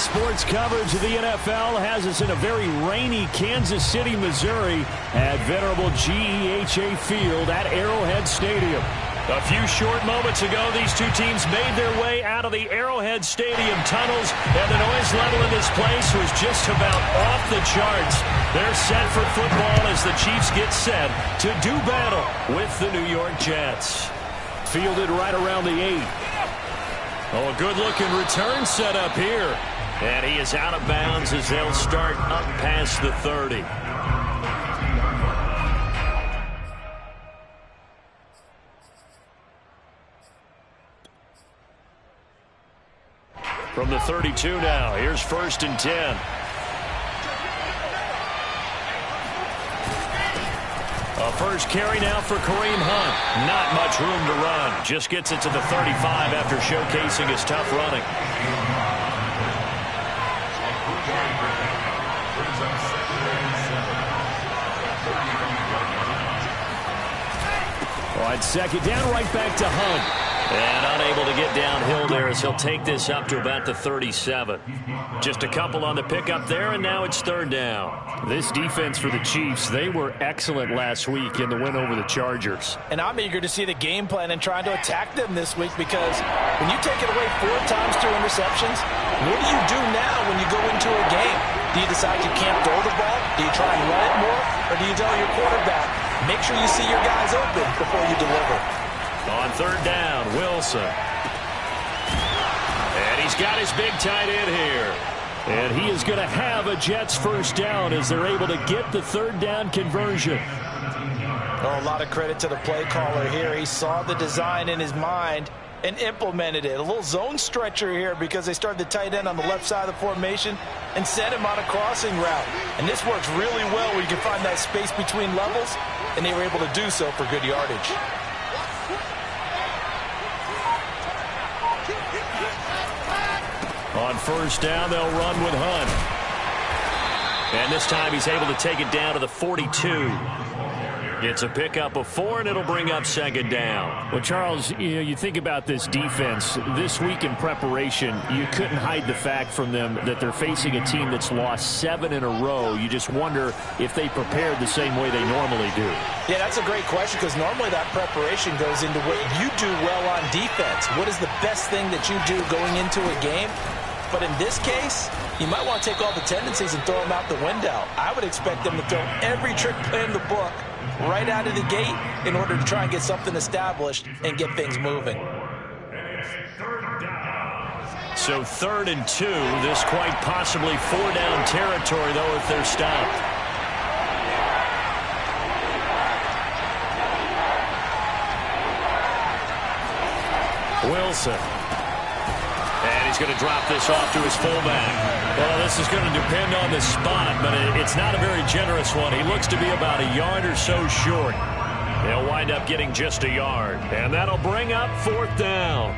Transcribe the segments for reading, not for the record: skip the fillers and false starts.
Today's sports coverage of the NFL has us in a very rainy Kansas City, Missouri at venerable GEHA Field at Arrowhead Stadium. A few short moments ago, these two teams made their way out of the Arrowhead Stadium tunnels, and the noise level in this place was just about off the charts. They're set for football as the Chiefs get set to do battle with the New York Jets. Fielded right around the 8. Oh, a good-looking return set up here. And he is out of bounds as they'll start up past the 30. From the 32 now, here's 1st and 10. A first carry now for Kareem Hunt. Not much room to run. Just gets it to the 35 after showcasing his tough running. On second down, right back to Hunt. And unable to get downhill there as he'll take this up to about the 37. Just a couple on the pickup there, and now it's 3rd down. This defense for the Chiefs, they were excellent last week in the win over the Chargers. And I'm eager to see the game plan and trying to attack them this week, because when you take it away 4 times through interceptions, what do you do now when you go into a game? Do you decide you can't throw the ball? Do you try and run it more? Or do you tell your quarterback, make sure you see your guys open before you deliver? On 3rd down, Wilson. And he's got his big tight end here. And he is going to have a Jets 1st down as they're able to get the 3rd down conversion. Oh, a lot of credit to the play caller here. He saw the design in his mind and implemented it. A little zone stretcher here because they started the tight end on the left side of the formation and sent him on a crossing route. And this works really well when you can find that space between levels, and they were able to do so for good yardage. On 1st down, they'll run with Hunt. And this time he's able to take it down to the 42. It's a pickup of 4, and it'll bring up 2nd down. Well, Charles, you think about this defense. This week in preparation, you couldn't hide the fact from them that they're facing a team that's lost 7 in a row. You just wonder if they prepared the same way they normally do. Yeah, that's a great question, because normally that preparation goes into what you do well on defense. What is the best thing that you do going into a game? But in this case, you might want to take all the tendencies and throw them out the window. I would expect them to throw every trick play in the book right out of the gate in order to try and get something established and get things moving. So 3rd and 2, this quite possibly 4-down territory, though, if they're stopped. Wilson. And he's going to drop this off to his fullback. Well, this is going to depend on the spot, but it's not a very generous one. He looks to be about a yard or so short. They'll wind up getting just a yard, and that'll bring up 4th down.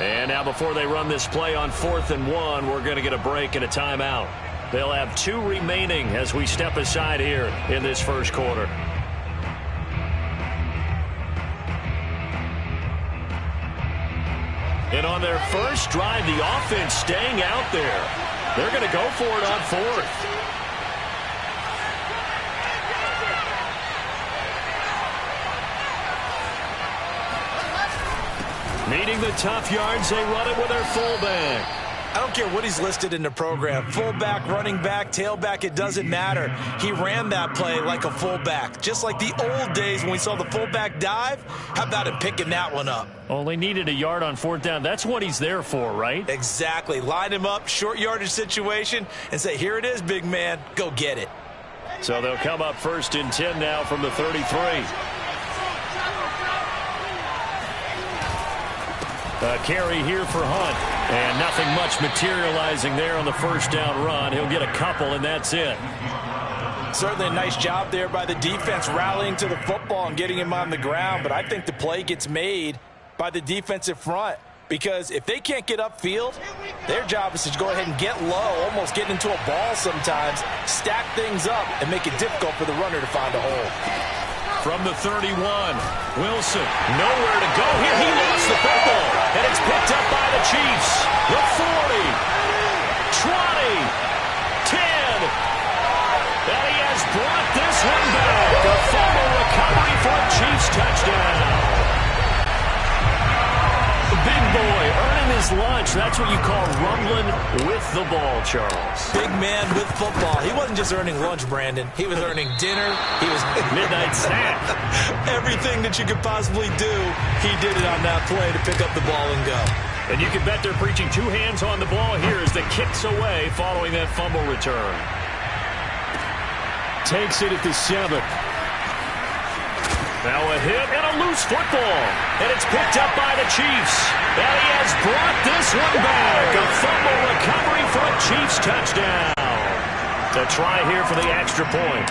And now before they run this play on 4th and 1, we're going to get a break and a timeout. They'll have 2 remaining as we step aside here in this 1st quarter. And on their first drive, the offense staying out there. They're going to go for it on 4th. Meeting the tough yards, they run it with their fullback. I don't care what he's listed in the program. Fullback, running back, tailback, it doesn't matter. He ran that play like a fullback. Just like the old days when we saw the fullback dive. How about him picking that one up? Only needed a yard on 4th down. That's what he's there for, right? Exactly. Line him up, short yardage situation, and say, here it is, big man. Go get it. So they'll come up 1st and 10 now from the 33. A carry here for Hunt. And nothing much materializing there on the 1st down run. He'll get a couple, and that's it. Certainly a nice job there by the defense rallying to the football and getting him on the ground, but I think the play gets made by the defensive front because if they can't get upfield, their job is to go ahead and get low, almost get into a ball sometimes, stack things up, and make it difficult for the runner to find a hole. From the 31, Wilson, nowhere to go here. He lost the football, and it's picked up by the Chiefs. The 40, 20, 10. And he has brought this one back. A fumble recovery for a Chiefs touchdown. Big boy earning his lunch. That's what you call rumbling with the ball, Charles. Big man with football. He wasn't just earning lunch, Brandon. He was earning dinner. He was midnight snack. Everything that you could possibly do, he did it on that play to pick up the ball and go. And you can bet they're preaching two hands on the ball here as the kick's away following that fumble return. Takes it at the 7. Now a hit and a loose football. And it's picked up by the Chiefs. And he has brought this one back. A fumble recovery for a Chiefs touchdown. The try here for the extra point.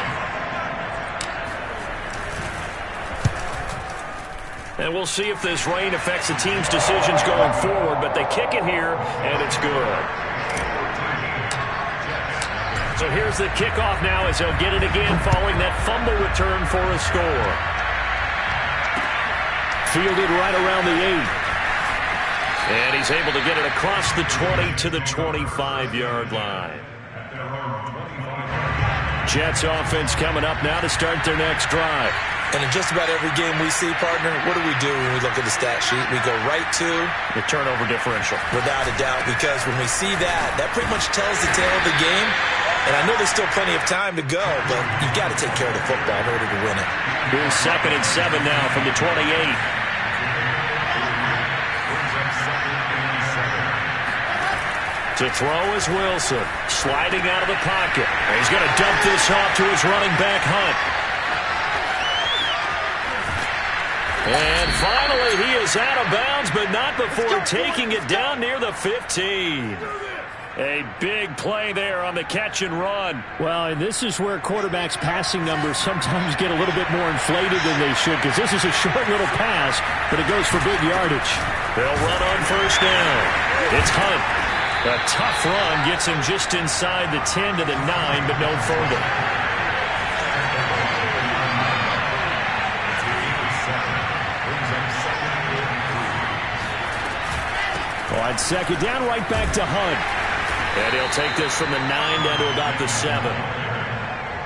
And we'll see if this rain affects the team's decisions going forward. But they kick it here, and it's good. So here's the kickoff now as they'll get it again following that fumble return for a score. Fielded right around the 8. And he's able to get it across the 20 to the 25-yard line. Jets offense coming up now to start their next drive. And in just about every game we see, partner, what do we do when we look at the stat sheet? We go right to the turnover differential. Without a doubt, because when we see that, that pretty much tells the tale of the game. And I know there's still plenty of time to go, but you've got to take care of the football in order to win it. Here's 2nd and 7 now from the 28. To throw is Wilson, sliding out of the pocket. And he's going to dump this off to his running back, Hunt. And finally, he is out of bounds, but not before taking it down near the 15. A big play there on the catch and run. Well, and this is where quarterbacks' passing numbers sometimes get a little bit more inflated than they should, because this is a short little pass, but it goes for big yardage. They'll run on first down. It's Hunt. A tough run gets him just inside the 10 to the 9, but no further. On 2nd down, right back to Hunt. And he'll take this from the 9 down to about the 7.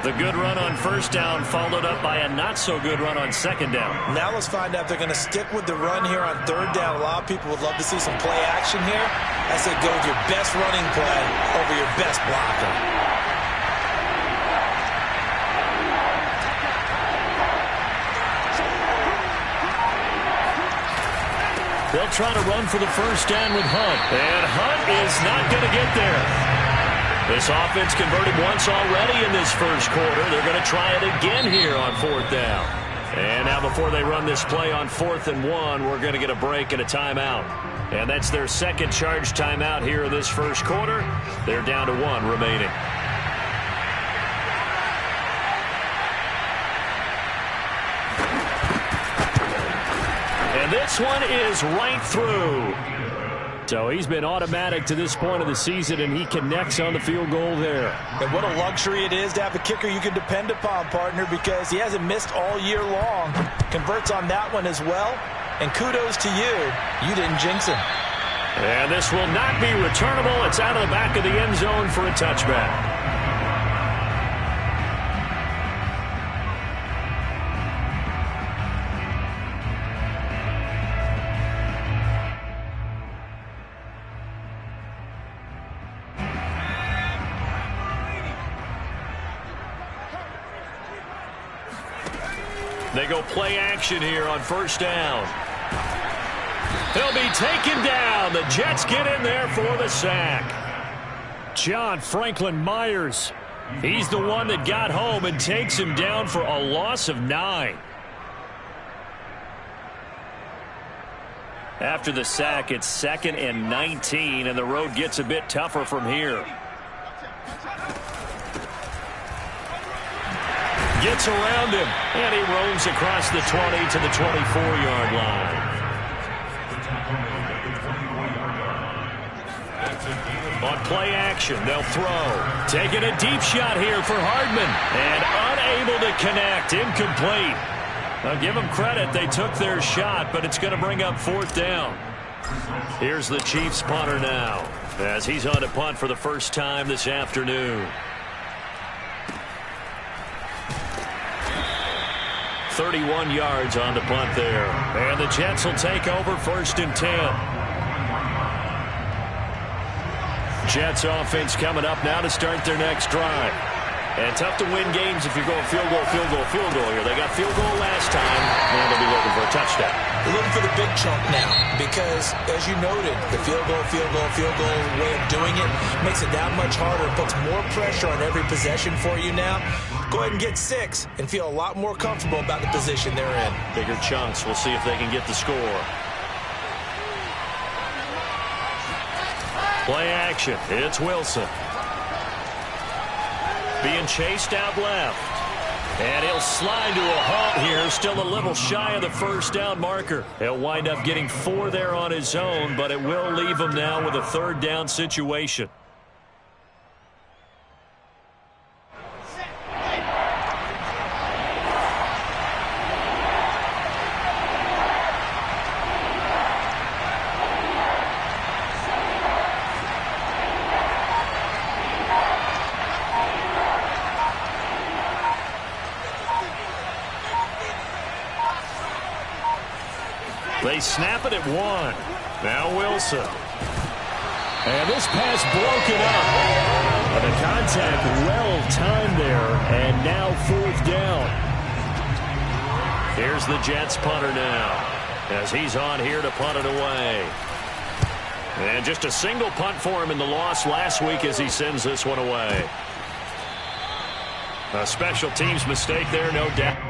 The good run on first down followed up by a not-so-good run on 2nd down. Now let's find out if they're going to stick with the run here on 3rd down. A lot of people would love to see some play action here. I say go with your best running play over your best blocker. They'll try to run for the first down with Hunt. And Hunt is not going to get there. This offense converted once already in this first quarter. They're going to try it again here on 4th down. And now before they run this play on 4th and 1, we're going to get a break and a timeout. And that's their second charge timeout here in this first quarter. They're down to 1 remaining. And this one is right through. So he's been automatic to this point of the season, and he connects on the field goal there. And what a luxury it is to have a kicker you can depend upon, partner, because he hasn't missed all year long. Converts on that one as well. And kudos to you. You didn't jinx him. And this will not be returnable. It's out of the back of the end zone for a touchback. They go play action here on first down. He'll be taken down. The Jets get in there for the sack. John Franklin Myers. He's the one that got home and takes him down for a loss of 9. After the sack, it's 2nd and 19, and the road gets a bit tougher from here. gets around him, and he roams across the 20 to the 24-yard line. On play action, they'll throw. Taking a deep shot here for Hardman, and unable to connect. Incomplete. I'll give them credit. They took their shot, but it's going to bring up 4th down. Here's the Chiefs punter now, as he's on to punt for the first time this afternoon. 31 yards on the punt there. And the Jets will take over 1st and 10. Jets offense coming up now to start their next drive. And tough to win games if you're going field goal, field goal, field goal here. They got field goal last time, and they'll be looking for a touchdown. They're looking for the big chunk now because, as you noted, the field goal way of doing it makes it that much harder. It puts more pressure on every possession for you now. Go ahead and get 6 and feel a lot more comfortable about the position they're in. Bigger chunks. We'll see if they can get the score. Play action. It's Wilson. Being chased out left. And he'll slide to a halt here. Still a little shy of the 1st down marker. He'll wind up getting 4 there on his own, but it will leave him now with a 3rd down situation. They snap it at 1. Now Wilson. And this pass broken up. But the contact well-timed there. And now 4th down. Here's the Jets punter now, as he's on here to punt it away. And just a single punt for him in the loss last week as he sends this one away. A special teams mistake there, no doubt.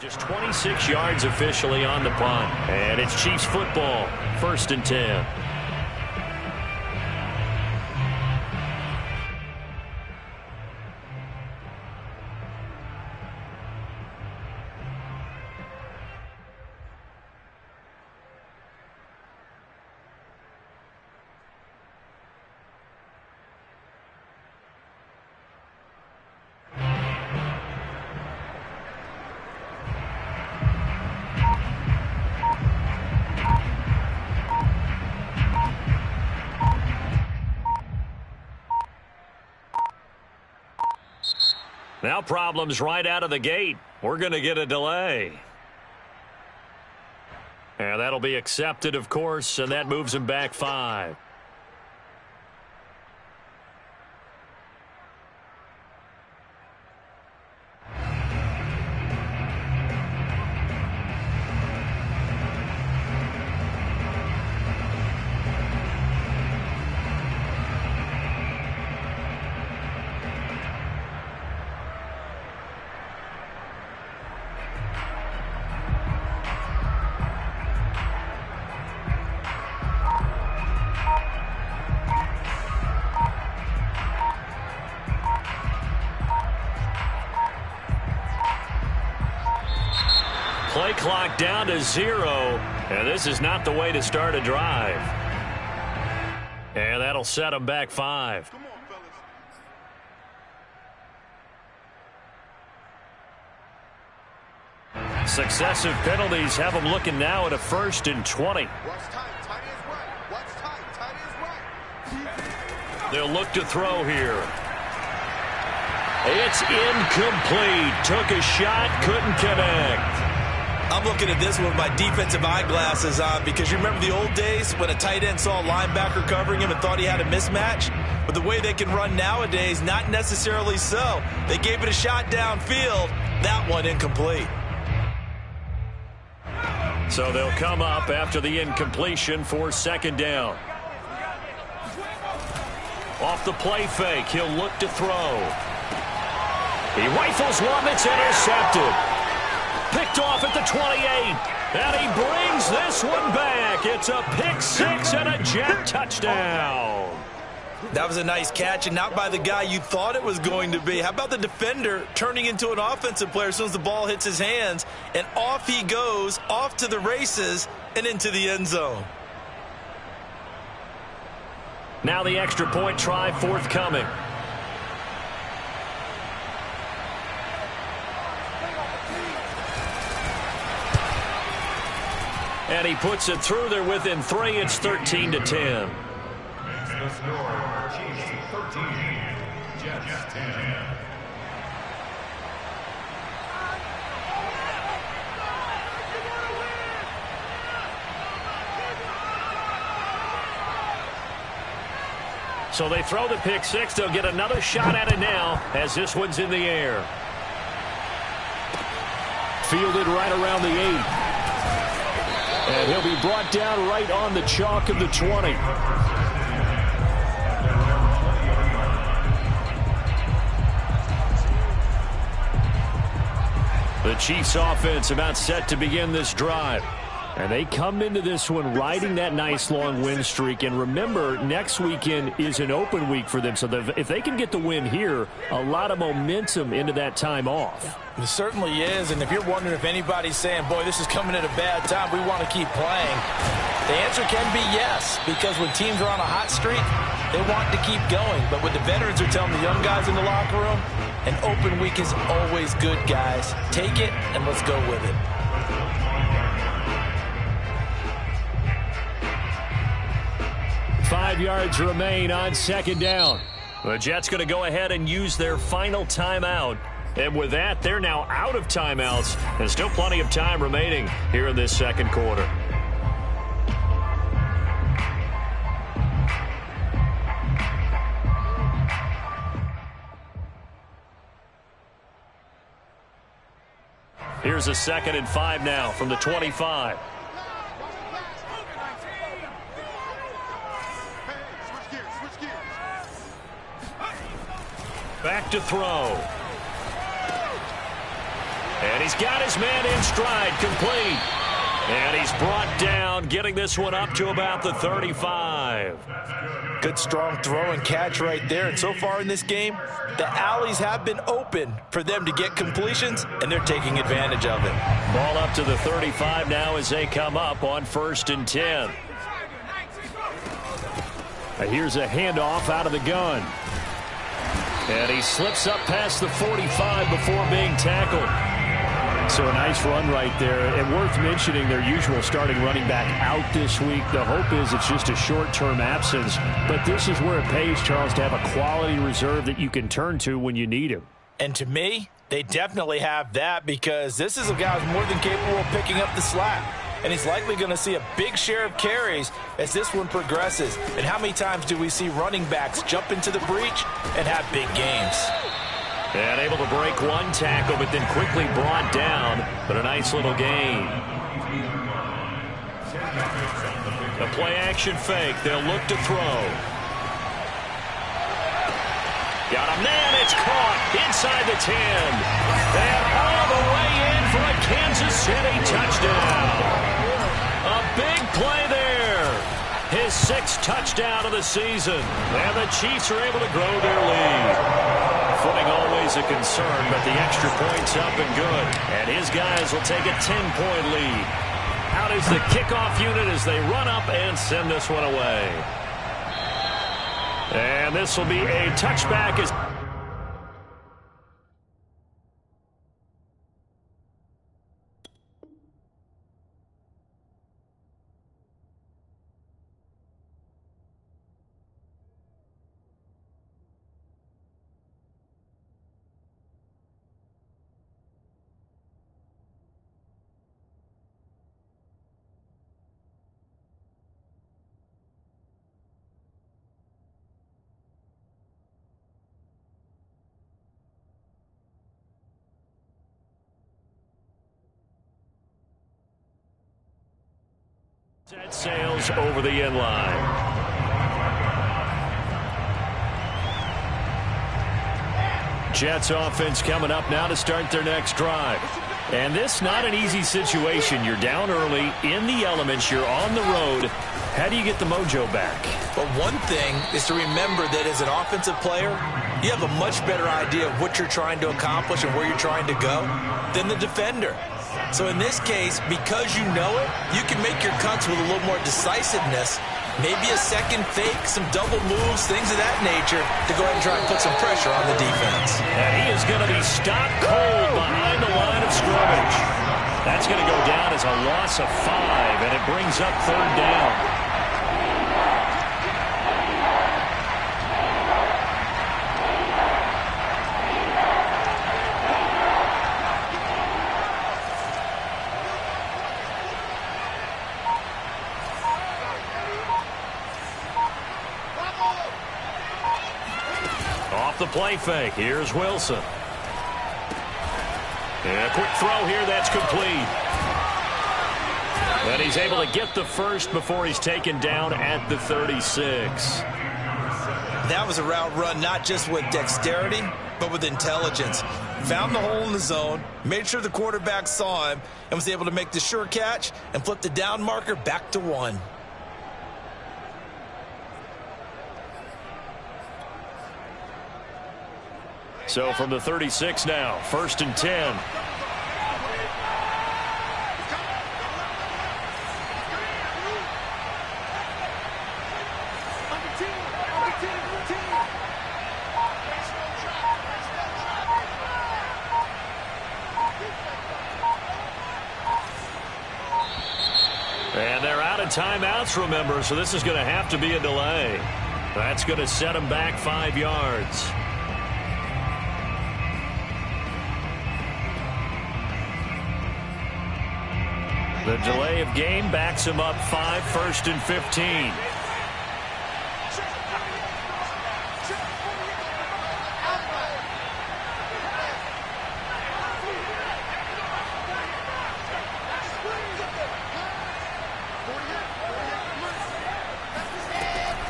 Just 26 yards officially on the punt. And it's Chiefs football, 1st and 10. Now problems right out of the gate. We're going to get a delay. And that'll be accepted, of course, and that moves him back 5. Play clock down to 0, and this is not the way to start a drive. And that'll set him back 5. Come on, fellas. Successive penalties have him looking now at a 1st and 20. Watch tight. Tight is right. Watch tight. Tight is right. They'll look to throw here. It's incomplete. Took a shot, couldn't connect. I'm looking at this one with my defensive eyeglasses on because you remember the old days when a tight end saw a linebacker covering him and thought he had a mismatch? But the way they can run nowadays, not necessarily so. They gave it a shot downfield. That one incomplete. So they'll come up after the incompletion for second down. Off the play fake, he'll look to throw. He rifles one that's intercepted. Picked off at the 28. And he brings this one back. It's a pick six and a Jet touchdown. That was a nice catch, and not by the guy you thought it was going to be. How about the defender turning into an offensive player as soon as the ball hits his hands, and off he goes, off to the races, and into the end zone. Now the extra point try forthcoming. And he puts it through there within 3. It's 13-10. The score, Chiefs 13, Jets 10. So they throw the pick six. They'll get another shot at it now as this one's in the air. Fielded right around the 8. And he'll be brought down right on the chalk of the 20. The Chiefs offense about set to begin this drive. And they come into this one riding that nice long win streak. And remember, next weekend is an open week for them. So if they can get the win here, a lot of momentum into that time off. It certainly is. And if you're wondering if anybody's saying, boy, this is coming at a bad time, we want to keep playing, the answer can be yes. Because when teams are on a hot streak, they want to keep going. But what the veterans are telling the young guys in the locker room, an open week is always good, guys. Take it and let's go with it. Five yards remain on second down. The Jets going to go ahead and use their final timeout. And with that, they're now out of timeouts. And still plenty of time remaining here in this second quarter. Here's a 2nd and 5 now from the 25. Back to throw. And he's got his man in stride, complete. And he's brought down, getting this one up to about the 35. Good, strong throw and catch right there. And so far in this game, the alleys have been open for them to get completions, and they're taking advantage of it. Ball up to the 35 now as they come up on 1st and 10. Here's a handoff out of the gun. And he slips up past the 45 before being tackled. So a nice run right there. And worth mentioning their usual starting running back out this week. The hope is it's just a short-term absence. But this is where it pays, Charles, to have a quality reserve that you can turn to when you need him. And to me, they definitely have that because this is a guy who's more than capable of picking up the slack. And he's likely going to see a big share of carries as this one progresses. And how many times do we see running backs jump into the breach and have big games? And able to break one tackle, but then quickly brought down. But a nice little gain. A play-action fake. They'll look to throw. Got a man. It's caught inside the 10. And all the way in for a Kansas City touchdown. A big play there. His 6th touchdown of the season. And the Chiefs are able to grow their lead. Footing always a concern, but the extra point's up and good. And his guys will take a 10-point lead. Out is the kickoff unit as they run up and send this one away. And this will be a touchback as Set sails over the inline. Jets offense coming up now to start their next drive. And this not an easy situation. You're down early, in the elements, you're on the road. How do you get the mojo back? But one thing is to remember that as an offensive player, you have a much better idea of what you're trying to accomplish and where you're trying to go than the defender. So in this case, because you know it, you can make your cuts with a little more decisiveness. Maybe a second fake, some double moves, things of that nature to go ahead and try and put some pressure on the defense. And he is going to be stopped cold behind the line of scrimmage. That's going to go down as a loss of 5, and it brings up 3rd down. Off the play fake. Here's Wilson. And a quick throw here. That's complete. And he's able to get the first before he's taken down at the 36. That was a route run not just with dexterity, but with intelligence. Found the hole in the zone, made sure the quarterback saw him, and was able to make the sure catch and flip the down marker back to 1. So from the 36 now, 1st and 10. And they're out of timeouts, remember, so this is going to have to be a delay. That's going to set them back 5 yards. The delay of game backs him up 5, 1st and 15.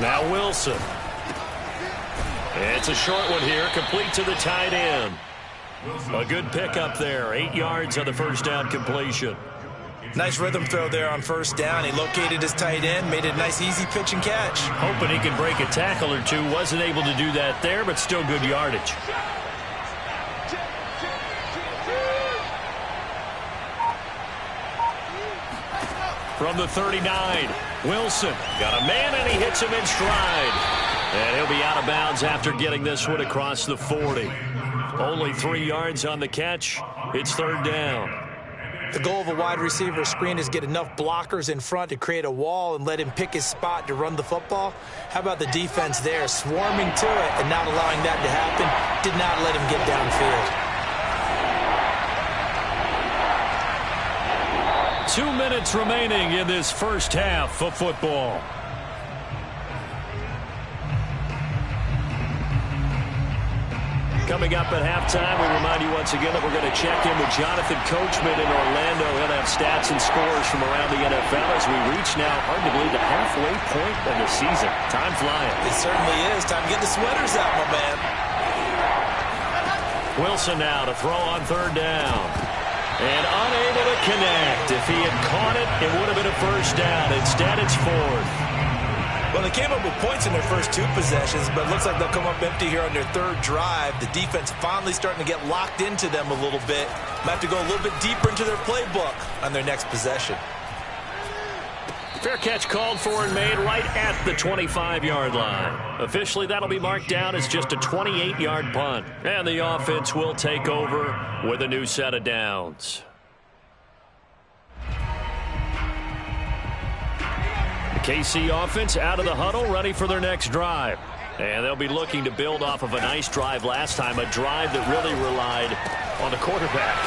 Now Wilson. It's a short one here, complete to the tight end. A good pickup there, 8 yards on the first down completion. Nice rhythm throw there on 1st down. He located his tight end, made it a nice easy pitch and catch. Hoping he could break a tackle or two. Wasn't able to do that there, but still good yardage. From the 39, Wilson got a man and he hits him in stride. And he'll be out of bounds after getting this one across the 40. Only 3 yards on the catch. It's 3rd down. The goal of a wide receiver screen is get enough blockers in front to create a wall and let him pick his spot to run the football. How about the defense there, swarming to it and not allowing that to happen? Did not let him get downfield. 2 minutes remaining in this first half of football. Coming up at halftime, we remind you once again that we're going to check in with Jonathan Coachman in Orlando. He'll have stats and scores from around the NFL as we reach now, hard to believe, the halfway point of the season. Time flying. It certainly is. Time to get the sweaters out, my man. Wilson now to throw on 3rd down. And unable to connect. If he had caught it, it would have been a first down. Instead, it's 4th. Well, they came up with points in their first 2 possessions, but it looks like they'll come up empty here on their 3rd drive. The defense finally starting to get locked into them a little bit. Might have to go a little bit deeper into their playbook on their next possession. Fair catch called for and made right at the 25-yard line. Officially, that'll be marked down as just a 28-yard punt. And the offense will take over with a new set of downs. KC offense out of the huddle, ready for their next drive. And they'll be looking to build off of a nice drive last time, a drive that really relied on the quarterback.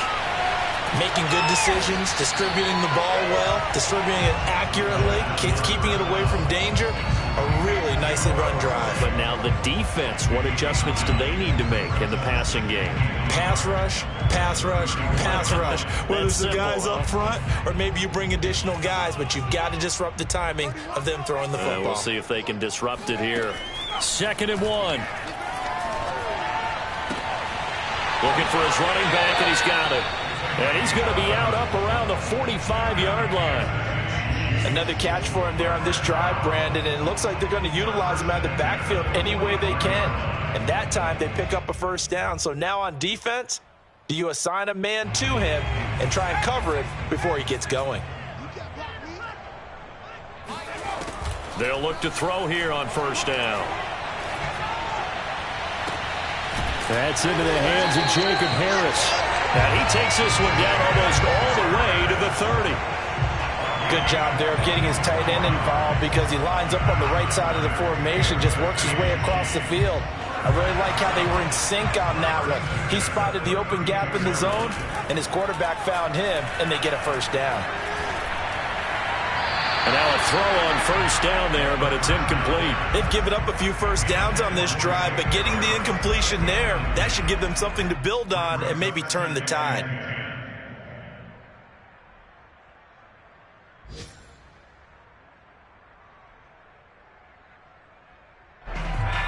Making good decisions, distributing the ball well, distributing it accurately, keeping it away from danger. A really nicely run drive. But now the defense, what adjustments do they need to make in the passing game? Pass rush, pass rush, pass rush. Whether it's the guys up front or maybe you bring additional guys, but you've got to disrupt the timing of them throwing the football. We'll see if they can disrupt it here. 2nd and 1. Looking for his running back, and he's got it. And he's going to be out up around the 45-yard line. Another catch for him there on this drive, Brandon, and it looks like they're going to utilize him out of the backfield any way they can. And that time they pick up a first down. So now on defense, do you assign a man to him and try and cover it before he gets going? They'll look to throw here on first down. That's into the hands of Jacob Harris. And he takes this one down almost all the way to the 30. Good job there of getting his tight end involved because he lines up on the right side of the formation, just works his way across the field. I really like how they were in sync on that one. He spotted the open gap in the zone, and his quarterback found him, and they get a first down. And now a throw on first down there, but it's incomplete. They've given up a few first downs on this drive, but getting the incompletion there, that should give them something to build on and maybe turn the tide.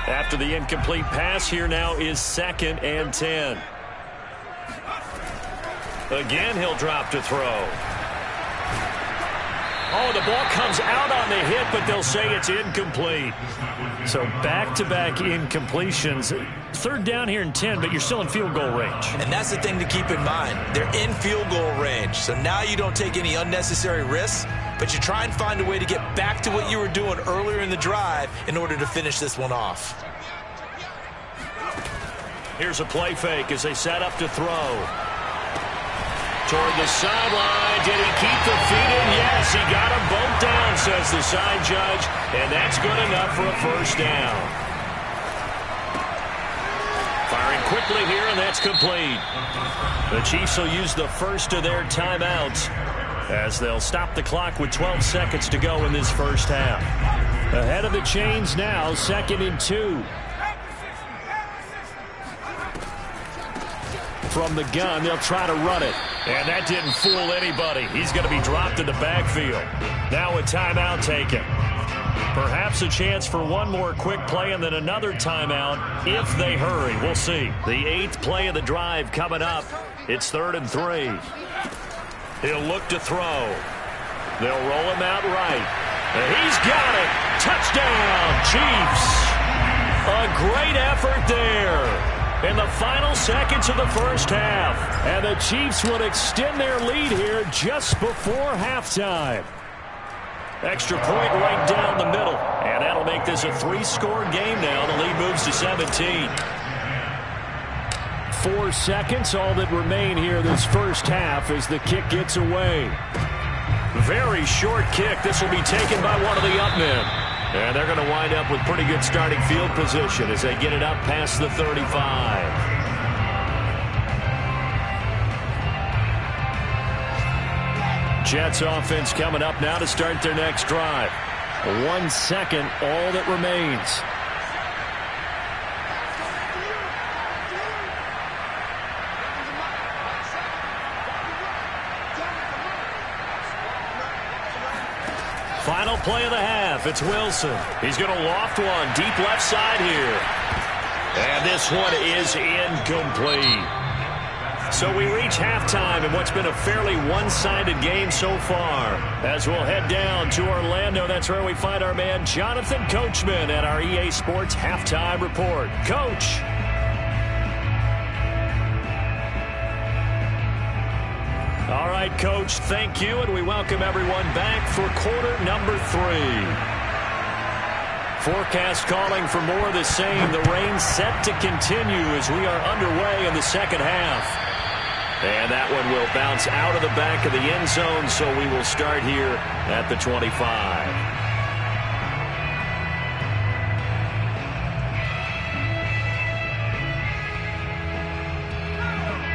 After the incomplete pass, here now is 2nd and 10. Again, he'll drop to throw. Oh, the ball comes out on the hit, but they'll say it's incomplete. So back-to-back incompletions. 3rd down here and 10, but you're still in field goal range. And that's the thing to keep in mind. They're in field goal range. So now you don't take any unnecessary risks, but you try and find a way to get back to what you were doing earlier in the drive in order to finish this one off. Here's a play fake as they set up to throw. Toward the sideline. Did he keep the feet in? Yes, he got them both down, says the side judge. And that's good enough for a first down. Firing quickly here, and that's complete. The Chiefs will use the first of their timeouts as they'll stop the clock with 12 seconds to go in this first half. Ahead of the chains now, 2nd and 2. From the gun, they'll try to run it. And that didn't fool anybody. He's going to be dropped in the backfield. Now a timeout taken. Perhaps a chance for one more quick play and then another timeout if they hurry. We'll see. The 8th play of the drive coming up. It's 3rd and 3. He'll look to throw. They'll roll him out right. And he's got it. Touchdown, Chiefs. A great effort there in the final seconds of the first half. And the Chiefs will extend their lead here just before halftime. Extra point right down the middle. And that'll make this a 3-score game now. The lead moves to 17. 4 seconds, all that remain here this first half as the kick gets away. Very short kick. This will be taken by one of the up men. And they're going to wind up with pretty good starting field position as they get it up past the 35. Jets offense coming up now to start their next drive. 1 second, all that remains. Final play of the half. It's Wilson. He's going to loft one deep left side here. And this one is incomplete. So we reach halftime in what's been a fairly one-sided game so far. As we'll head down to Orlando, that's where we find our man Jonathan Coachman at our EA Sports Halftime Report. Coach. All right, Coach, thank you, and we welcome everyone back for quarter number 3. Forecast calling for more of the same. The rain set to continue as we are underway in the second half. And that one will bounce out of the back of the end zone, so we will start here at the 25.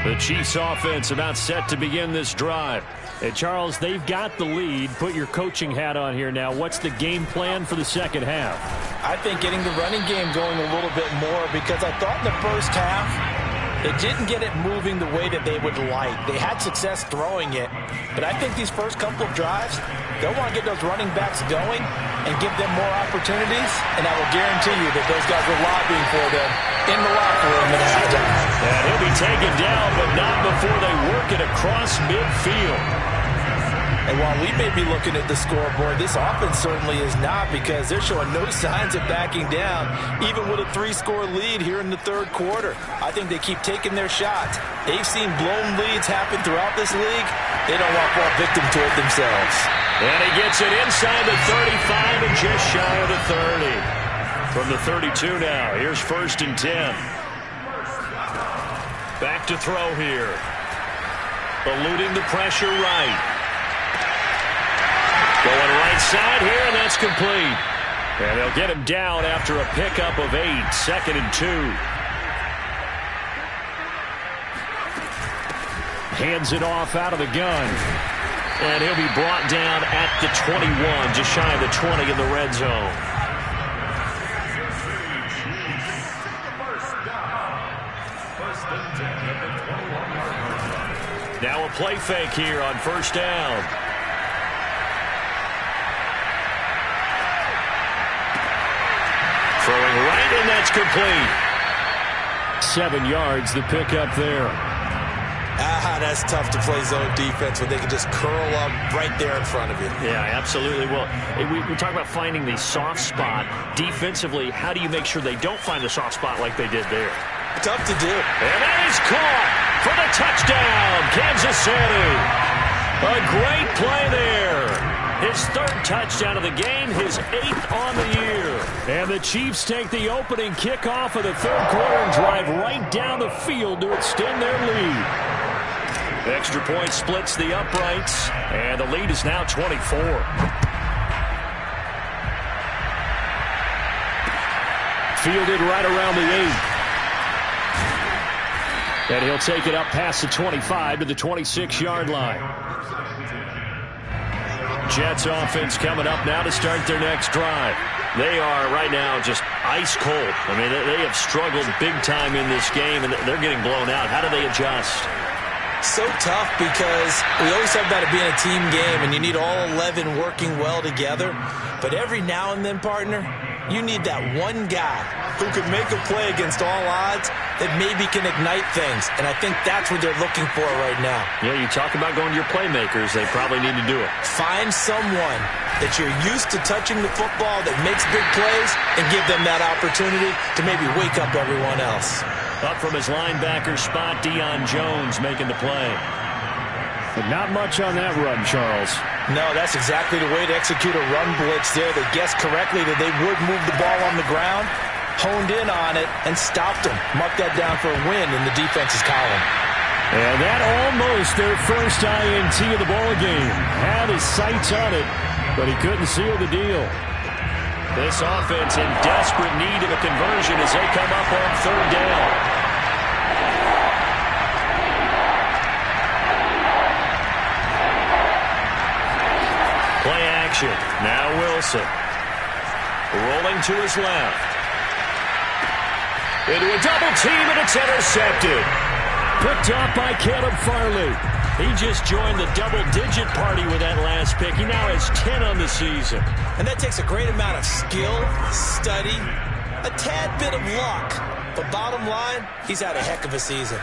The Chiefs offense about set to begin this drive. Hey, Charles, they've got the lead. Put your coaching hat on here now. What's the game plan for the second half? I think getting the running game going a little bit more, because I thought in the first half they didn't get it moving the way that they would like. They had success throwing it, but I think these first couple of drives, they'll want to get those running backs going and give them more opportunities, and I will guarantee you that those guys are lobbying for them in the locker room at halftime. And he'll be taken down, but not before they work it across midfield. And while we may be looking at the scoreboard, this offense certainly is not, because they're showing no signs of backing down, even with a 3-score lead here in the third quarter. I think they keep taking their shots. They've seen blown leads happen throughout this league. They don't want to fall victim to it themselves. And he gets it inside the 35 and just shy of the 30. From the 32 now, here's 1st and 10. Back to throw here. Eluding the pressure right. Going right side here, and that's complete. And they'll get him down after a pickup of 8, 2nd and 2. Hands it off out of the gun. And he'll be brought down at the 21, just shy of the 20 in the red zone. Now a play fake here on 1st down. Throwing right, and that's complete. 7 yards, the pickup there. That's tough to play zone defense when they can just curl up right there in front of you. Yeah, absolutely. Well, we talk about finding the soft spot. Defensively, how do you make sure they don't find the soft spot like they did there? Tough to do. And that is caught for the touchdown, Kansas City. A great play there. His 3rd touchdown of the game, his 8th on the year. And the Chiefs take the opening kickoff of the 3rd quarter and drive right down the field to extend their lead. Extra point splits the uprights, and the lead is now 24. Fielded right around the 8. And he'll take it up past the 25 to the 26-yard line. Jets offense coming up now to start their next drive. They are right now just ice cold. I mean, they have struggled big time in this game, and they're getting blown out. How do they adjust? So tough, because we always talk about it being a team game, and you need all 11 working well together. But every now and then, partner, you need that one guy who could make a play against all odds that maybe can ignite things. And I think that's what they're looking for right now. Yeah, you talk about going to your playmakers. They probably need to do it. Find someone that you're used to touching the football that makes big plays and give them that opportunity to maybe wake up everyone else. Up from his linebacker spot, Deion Jones making the play. But not much on that run, Charles. No, that's exactly the way to execute a run blitz there. They guessed correctly that they would move the ball on the ground, honed in on it, and stopped them. Mark that down for a win in the defense's column. And that almost their first INT of the ball game. Had his sights on it, but he couldn't seal the deal. This offense in desperate need of a conversion as they come up on 3rd down. Play action. Now Wilson. Rolling to his left. Into a double team, and it's intercepted. Picked up by Caleb Farley. He just joined the double-digit party with that last pick. He now has 10 on the season. And that takes a great amount of skill, study, a tad bit of luck. But bottom line, he's had a heck of a season.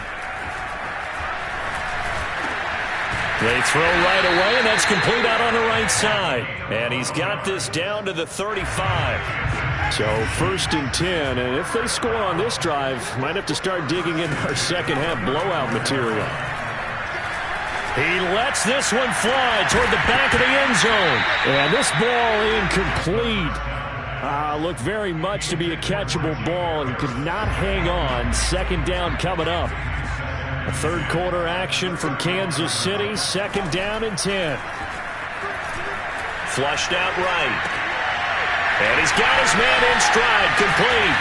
They throw right away, and that's complete out on the right side. And he's got this down to the 35. So 1st and 10, and if they score on this drive, might have to start digging in our second half blowout material. He lets this one fly toward the back of the end zone. And this ball incomplete. Looked very much to be a catchable ball, and he could not hang on. 2nd down coming up. A 3rd quarter action from Kansas City. 2nd down and 10. Flushed out right. And he's got his man in stride, complete.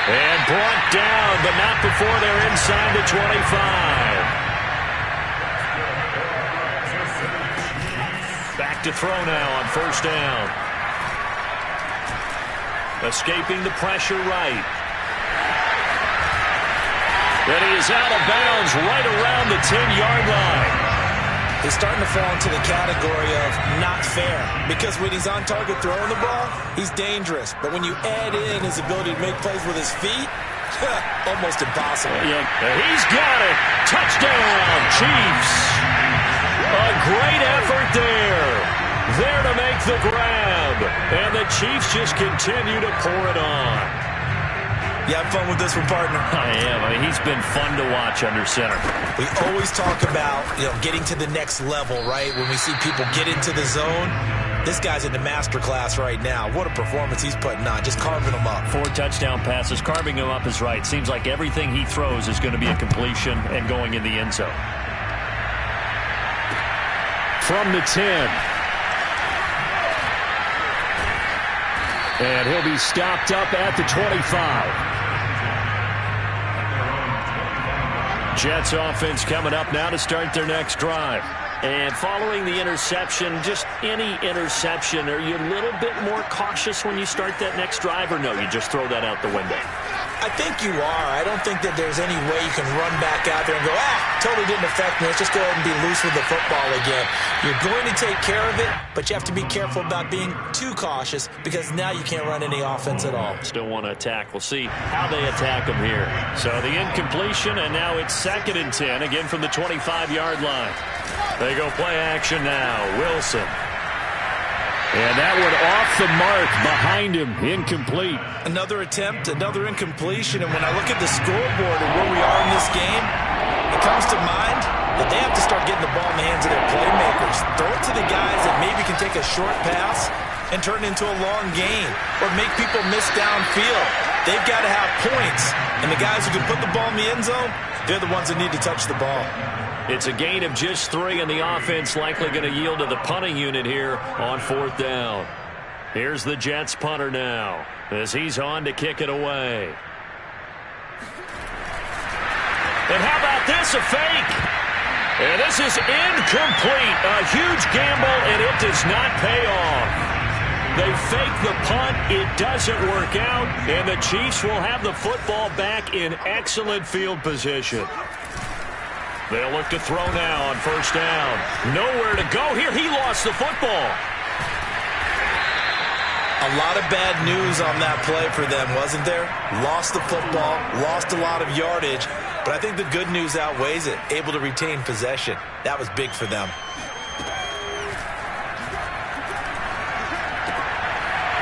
And brought down, but not before they're inside the 25. to throw now on first down. Escaping the pressure right. And he is out of bounds right around the 10-yard line. He's starting to fall into the category of not fair, because when he's on target throwing the ball, he's dangerous. But when you add in his ability to make plays with his feet, almost impossible. Yeah, he's got it. Touchdown, Chiefs. A great effort there. There to make the grab. And the Chiefs just continue to pour it on. You have fun with this one, partner? I am. I mean, he's been fun to watch under center. We always talk about, getting to the next level, right? When we see people get into the zone, this guy's in the master class right now. What a performance he's putting on, just carving them up. 4 touchdown passes. Carving him up is right. Seems like everything he throws is going to be a completion and going in the end zone. From the 10. And he'll be stopped up at the 25. Jets offense coming up now to start their next drive. And following the interception, just any interception, are you a little bit more cautious when you start that next drive, or no, you just throw that out the window? I think you are. I don't think that there's any way you can run back out there and go, totally didn't affect me. Let's just go ahead and be loose with the football again. You're going to take care of it, but you have to be careful about being too cautious, because now you can't run any offense at all. Still want to attack. We'll see how they attack them here. So the incompletion, and now it's 2nd and 10, again from the 25-yard line. They go play action now. Wilson. And that one off the mark behind him. Incomplete. Another attempt, another incompletion. And when I look at the scoreboard and where we are in this game, it comes to mind that they have to start getting the ball in the hands of their playmakers. Throw it to the guys that maybe can take a short pass and turn it into a long gain, or make people miss downfield. They've got to have points. And the guys who can put the ball in the end zone, they're the ones that need to touch the ball. It's a gain of just 3, and the offense likely going to yield to the punting unit here on 4th down. Here's the Jets punter now as he's on to kick it away. And how about this, a fake? And this is incomplete. A huge gamble, and it does not pay off. They fake the punt. It doesn't work out, and the Chiefs will have the football back in excellent field position. They'll look to throw now on first down. Nowhere to go here. He lost the football. A lot of bad news on that play for them, wasn't there? Lost the football, lost a lot of yardage, but I think the good news outweighs it. Able to retain possession. That was big for them.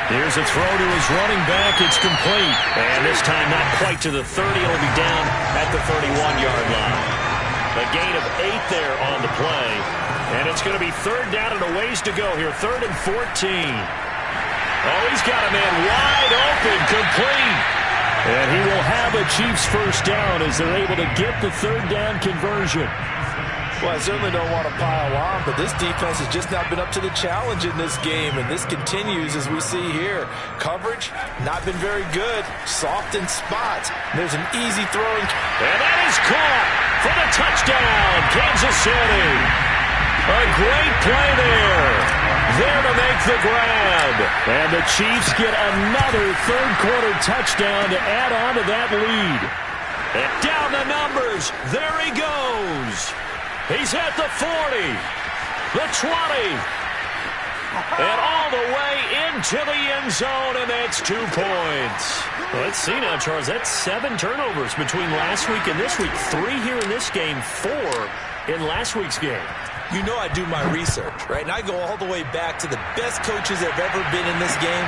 Here's a throw to his running back. It's complete. And this time not quite to the 30. It'll be down at the 31-yard line. A gain of 8 there on the play. And it's going to be 3rd down and a ways to go here. 3rd and 14. Oh, he's got a man wide open, complete. And he will have a Chiefs first down as they're able to get the 3rd down conversion. Well, I certainly don't want to pile on, but this defense has just not been up to the challenge in this game, and this continues as we see here. Coverage, not been very good. Soft in spots. There's an easy throwing. And that is caught for the touchdown, Kansas City. A great play there. There to make the grab. And the Chiefs get another 3rd-quarter touchdown to add on to that lead. And down the numbers. There he goes. He's at the 40, the 20, and all the way into the end zone, and that's 2 points. Well, let's see now, Charles. That's 7 turnovers between last week and this week. 3 here in this game, 4 in last week's game. You know I do my research, right? And I go all the way back to the best coaches that have ever been in this game,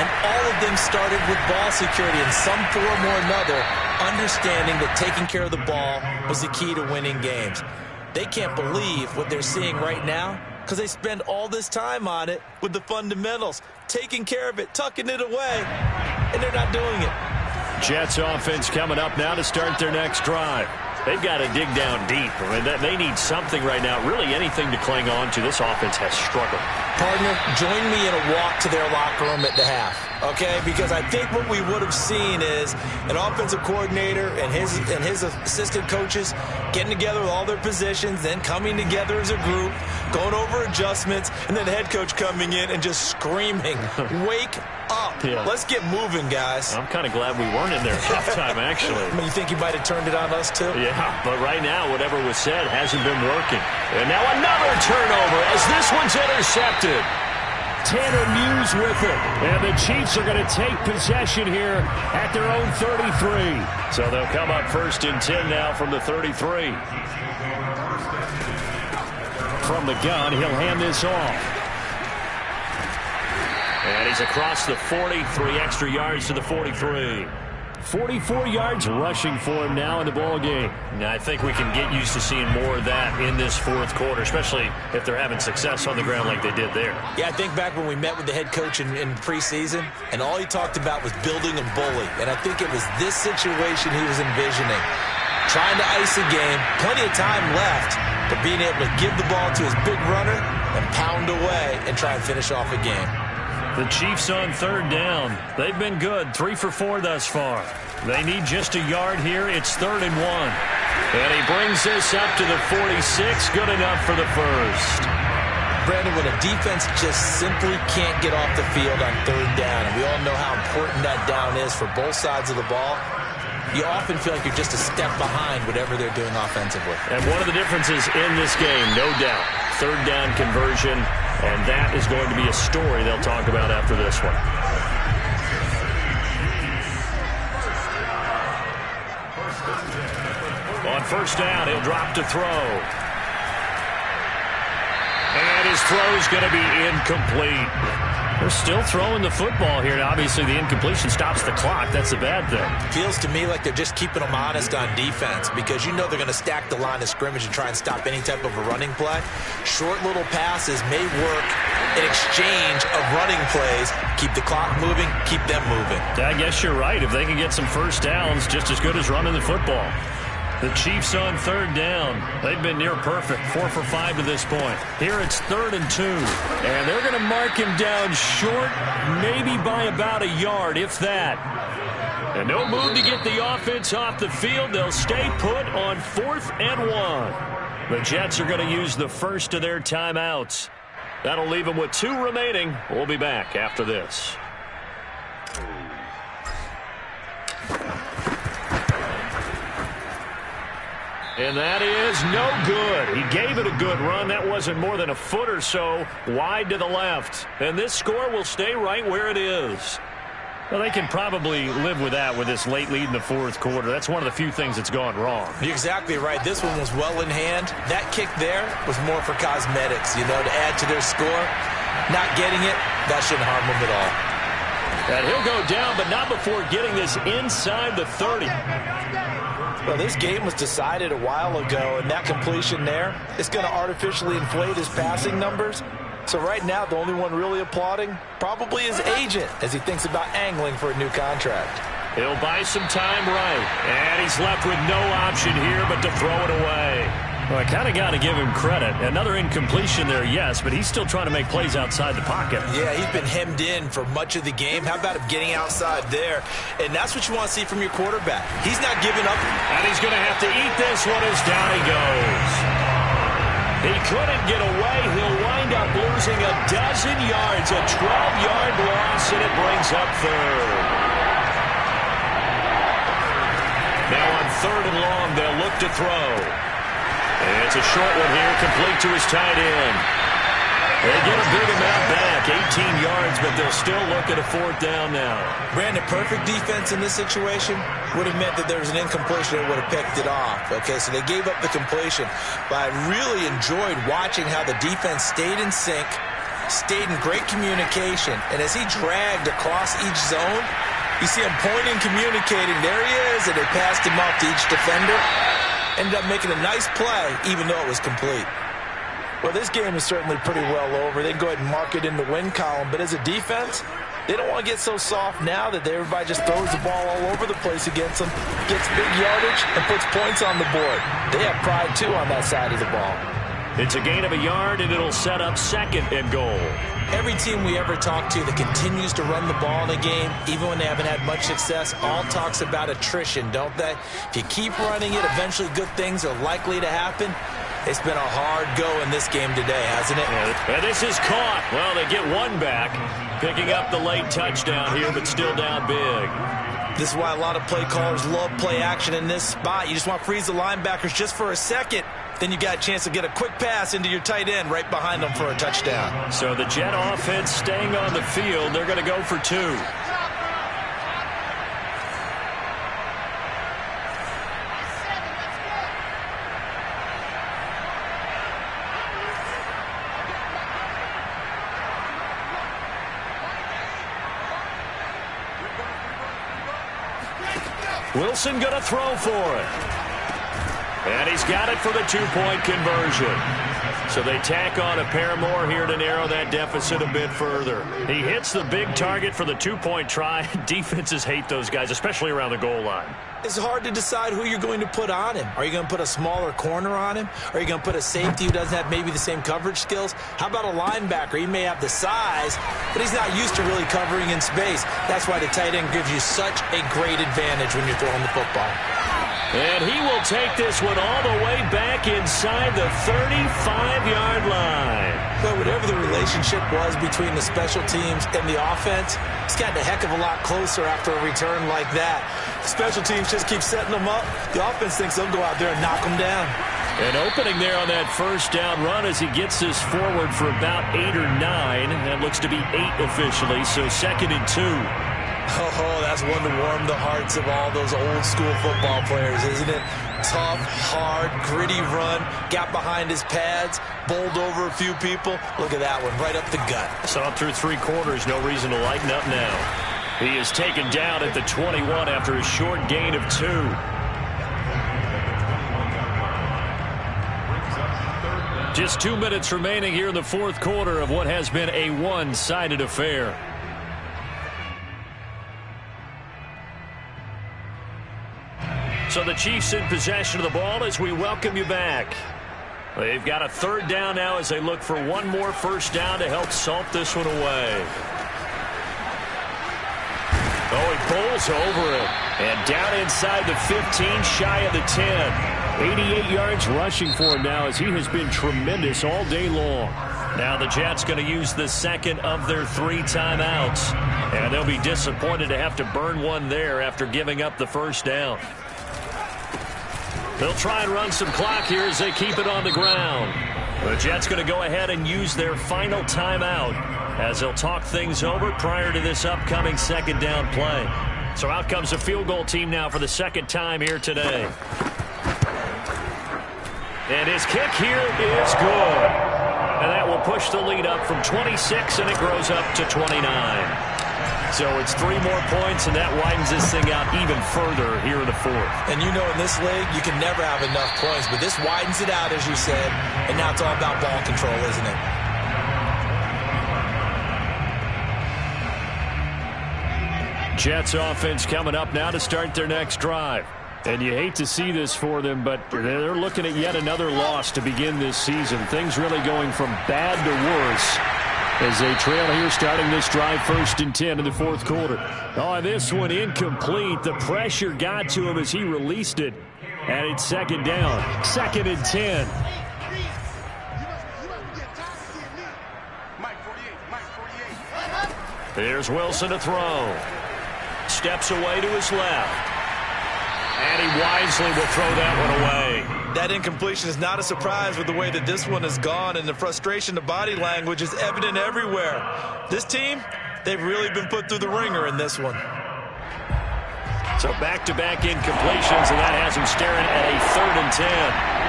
and all of them started with ball security in some form or another, understanding that taking care of the ball was the key to winning games. They can't believe what they're seeing right now because they spend all this time on it with the fundamentals, taking care of it, tucking it away, and they're not doing it. Jets offense coming up now to start their next drive. They've got to dig down deep. I mean, they need something right now, really anything to cling on to. This offense has struggled. Partner, join me in a walk to their locker room at the half, okay? Because I think what we would have seen is an offensive coordinator and his assistant coaches getting together with all their positions, then coming together as a group, going over adjustments, and then the head coach coming in and just screaming, wake up. Yeah. Let's get moving, guys. I'm kind of glad we weren't in there at halftime, actually. I mean, you think he might have turned it on us, too? Yeah, but right now, whatever was said hasn't been working. And now another turnover as this one's intercepted. Tanner Muse with it. And the Chiefs are going to take possession here at their own 33. So they'll come up 1st and 10 now from the 33. From the gun, he'll hand this off. And he's across the 40, 3 extra yards to the 43. 44 yards rushing for him now in the ball game. Now, I think we can get used to seeing more of that in this 4th quarter, especially if they're having success on the ground like they did there. Yeah, I think back when we met with the head coach in preseason, and all he talked about was building a bully. And I think it was this situation he was envisioning. Trying to ice a game, plenty of time left, but being able to give the ball to his big runner and pound away and try and finish off a game. The Chiefs on 3rd down. They've been good, 3 for 4 thus far. They need just a yard here. It's 3rd and 1. And he brings this up to the 46. Good enough for the first. Brandon, when a defense just simply can't get off the field on 3rd down, and we all know how important that down is for both sides of the ball, you often feel like you're just a step behind whatever they're doing offensively. And one of the differences in this game, no doubt, 3rd down conversion, and that is going to be a story they'll talk about after this one. On 1st down, he'll drop to throw. And his throw is going to be incomplete. They're still throwing the football here. Now, obviously, the incompletion stops the clock. That's a bad thing. Feels to me like they're just keeping them honest on defense because you know they're going to stack the line of scrimmage and try and stop any type of a running play. Short little passes may work in exchange of running plays. Keep the clock moving, keep them moving. I guess you're right. If they can get some first downs, just as good as running the football. The Chiefs on 3rd down. They've been near perfect, 4 for 5 to this point. Here it's 3rd and 2. And they're going to mark him down short, maybe by about a yard, if that. And no move to get the offense off the field. They'll stay put on 4th and 1. The Jets are going to use the first of their timeouts. That'll leave them with 2 remaining. We'll be back after this. And that is no good. He gave it a good run. That wasn't more than a foot or so wide to the left. And this score will stay right where it is. Well, they can probably live with that with this late lead in the 4th quarter. That's one of the few things that's gone wrong. You're exactly right. This one was well in hand. That kick there was more for cosmetics, to add to their score. Not getting it, that shouldn't harm them at all. And he'll go down, but not before getting this inside the 30. Well, this game was decided a while ago, and that completion there is going to artificially inflate his passing numbers. So right now, the only one really applauding probably his agent as he thinks about angling for a new contract. He'll buy some time right, and he's left with no option here but to throw it away. Well, I kind of got to give him credit. Another incompletion there, yes, but he's still trying to make plays outside the pocket. Yeah, he's been hemmed in for much of the game. How about him getting outside there? And that's what you want to see from your quarterback. He's not giving up. And he's going to have to eat this one as down he goes. He couldn't get away. He'll wind up losing a dozen yards, a 12-yard loss, and it brings up 3rd. Now on 3rd and long, they'll look to throw. And it's a short one here, complete to his tight end. They get a big amount back, 18 yards, but they'll still look at a 4th down now. Brandon, perfect defense in this situation would have meant that there was an incompletion that would have picked it off. Okay, so they gave up the completion. But I really enjoyed watching how the defense stayed in sync, stayed in great communication, and as he dragged across each zone, you see him pointing, communicating. There he is, and they passed him off to each defender. Ended up making a nice play, even though it was complete. Well, this game is certainly pretty well over. They can go ahead and mark it in the win column. But as a defense, They don't want to get so soft now that everybody just throws the ball all over the place against them, gets big yardage, and puts points on the board. They have pride, too, on that side of the ball. It's a gain of a yard, and it'll set up 2nd and goal. Every team we ever talk to that continues to run the ball in a game, even when they haven't had much success, all talks about attrition, don't they? If you keep running it, eventually good things are likely to happen. It's been a hard go in this game today, hasn't it? And this is caught. Well, they get one back, picking up the late touchdown here, but still down big. This is why a lot of play callers love play action in this spot. You just want to freeze the linebackers just for a second. Then you got a chance to get a quick pass into your tight end right behind them for a touchdown. So the Jet offense staying on the field. They're going to go for 2. Wilson going to throw for it. And he's got it for the 2-point conversion. So they tack on a pair more here to narrow that deficit a bit further. He hits the big target for the 2-point try. Defenses hate those guys, especially around the goal line. It's hard to decide who you're going to put on him. Are you going to put a smaller corner on him? Are you going to put a safety who doesn't have maybe the same coverage skills? How about a linebacker? He may have the size, but he's not used to really covering in space. That's why the tight end gives you such a great advantage when you're throwing the football. And he will take this one all the way back inside the 35-yard line. But whatever the relationship was between the special teams and the offense, it's gotten a heck of a lot closer after a return like that. The special teams just keep setting them up. The offense thinks they'll go out there and knock them down. An opening there on that first down run as he gets this forward for about 8 or 9. That looks to be 8 officially, so 2nd and 2. Oh, that's one to warm the hearts of all those old-school football players, isn't it? Tough, hard, gritty run, got behind his pads, bowled over a few people. Look at that one, right up the gut. Saw him through 3 quarters, no reason to lighten up now. He is taken down at the 21 after a short gain of 2. Just 2 minutes remaining here in the 4th quarter of what has been a one-sided affair. So the Chiefs in possession of the ball as we welcome you back. They've got a 3rd down now as they look for one more first down to help salt this one away. Oh, he bowls over it. And down inside the 15, shy of the 10. 88 yards rushing for him now as he has been tremendous all day long. Now the Jets going to use the 2nd of their 3 timeouts. And they'll be disappointed to have to burn one there after giving up the first down. They'll try and run some clock here as they keep it on the ground. The Jets going to go ahead and use their final timeout as they'll talk things over prior to this upcoming 2nd down play. So out comes the field goal team now for the 2nd time here today. And his kick here is good. And that will push the lead up from 26, and it grows up to 29. So it's 3 more points, and that widens this thing out even further here in the 4th. And you know in this league, you can never have enough points, but this widens it out, as you said, and now it's all about ball control, isn't it? Jets offense coming up now to start their next drive. And you hate to see this for them, but they're looking at yet another loss to begin this season. Things really going from bad to worse as they trail here starting this drive 1st and 10 in the 4th quarter. Oh, this one incomplete. The pressure got to him as he released it. And it's 2nd down. 2nd and 10. There's Wilson to throw. Steps away to his left. And he wisely will throw that one away. That incompletion is not a surprise with the way that this one has gone, and the frustration, the body language is evident everywhere. This team, they've really been put through the ringer in this one. So back-to-back incompletions, and that has him staring at a 3rd and 10.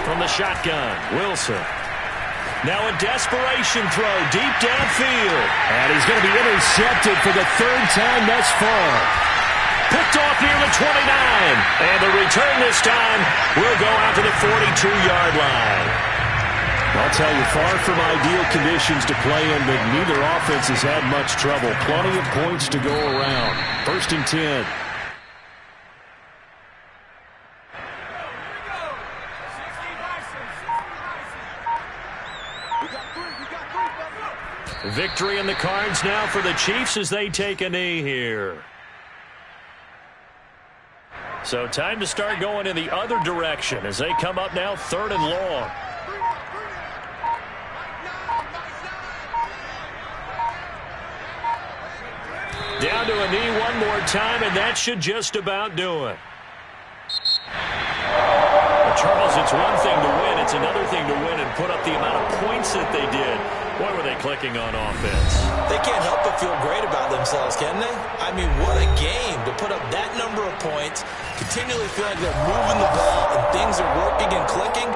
From the shotgun, Wilson. Now a desperation throw deep downfield. And he's going to be intercepted for the 3rd time thus far. Picked off near the 29. And the return this time will go out to the 42-yard line. I'll tell you, far from ideal conditions to play in, but neither offense has had much trouble. Plenty of points to go around. 1st and 10. Victory in the cards now for the Chiefs as they take a knee here. So time to start going in the other direction as they come up now 3rd and long. Down to a knee one more time, and that should just about do it. Well, Charles, it's one thing to win. It's another thing to win and put up the amount of points that they did. Boy, were they clicking on offense. They can't help but feel great about themselves, can they? I mean, what a game to put up that number of points, continually feel like they're moving the ball and things are working and clicking.